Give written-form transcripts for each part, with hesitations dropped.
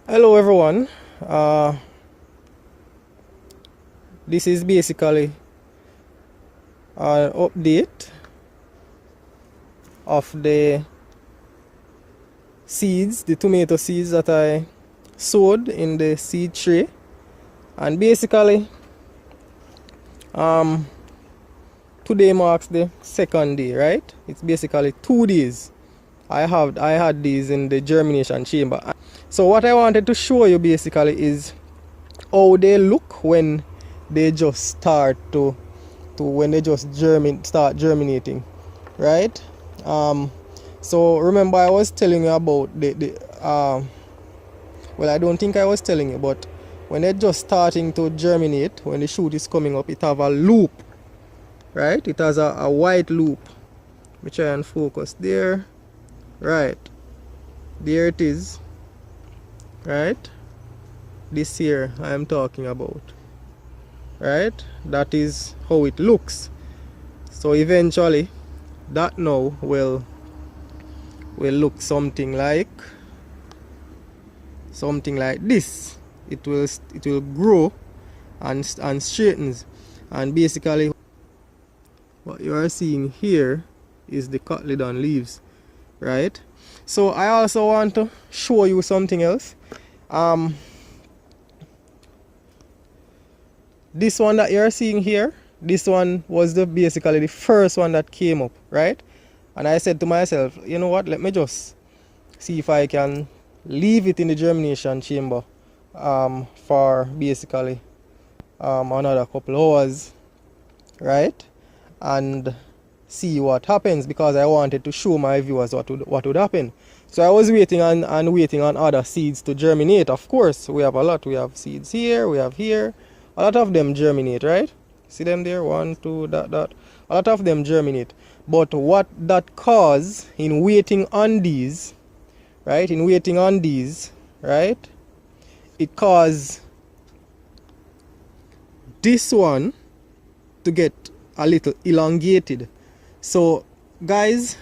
Hello everyone. This is basically an update of the seeds, the tomato seeds that I sowed in the seed tray. And basically today marks the second day, right? It's basically 2 days I had these in the germination chamber. So what I wanted to show you basically is how they look when they just start to when they just start germinating, right? So remember I was telling you about well, I don't think I was telling you, but when they're just starting to germinate, when the shoot is coming up, it have a loop, right? It has a white loop. Let me try and focus there. Right, there it is, right? This here I am talking about, right? That is how it looks. So eventually that now will look something like this. It will grow and straightens, and basically what you are seeing here is the cotyledon leaves, right? So I also want to show you something else. This one that you're seeing here, this one was basically the first one that came up, right? And I said to myself, you know what, let me just see if I can leave it in the germination chamber for basically another couple hours, right? And see what happens, because I wanted to show my viewers what would happen. So I was waiting and waiting on other seeds to germinate. Of course, we have a lot. We have seeds here, we have here. A lot of them germinate, right? See them there? 1, 2, dot. A lot of them germinate. But what that cause in waiting on these, right? It caused this one to get a little elongated. So guys,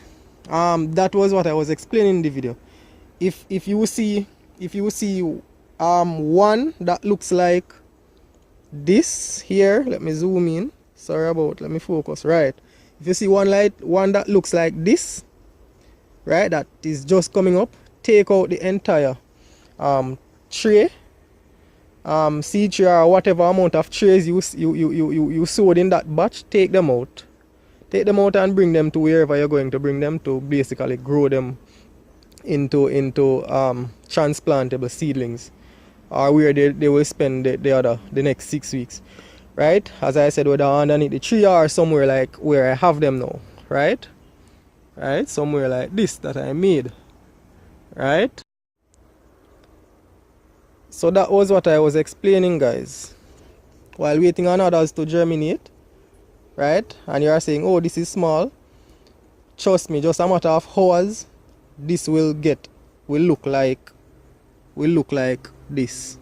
that was what I was explaining in the video. If you see one that looks like this here, let me zoom in, let me focus, right? If you see one that looks like this, right, that is just coming up, take out the entire tray, seed tray, or whatever amount of trays you sowed in that batch. Take them out and bring them to wherever you're going to bring them to, basically grow them into transplantable seedlings, or where they will spend the next 6 weeks, right? As I said, whether underneath the tree or somewhere like where I have them now, right? Somewhere like this that I made, right? So that was what I was explaining, guys, while waiting on others to germinate, right? And you are saying, oh, this is small. Trust me, just a matter of hours, this will look like this.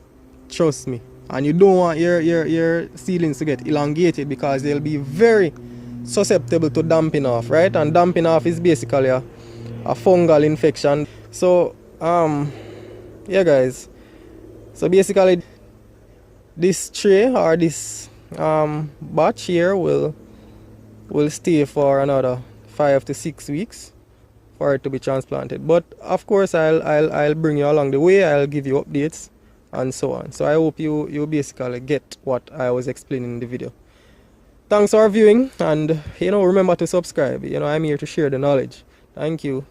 Trust me. And you don't want your seedlings to get elongated, because they'll be very susceptible to damping off, right? And damping off is basically a fungal infection. So yeah, guys, so basically this tray or this batch here will stay for another 5 to 6 weeks for it to be transplanted. But of course I'll bring you along the way. I'll give you updates and so on. So I hope you basically get what I was explaining in the video. Thanks for viewing, and remember to subscribe. I'm here to share the knowledge. Thank you.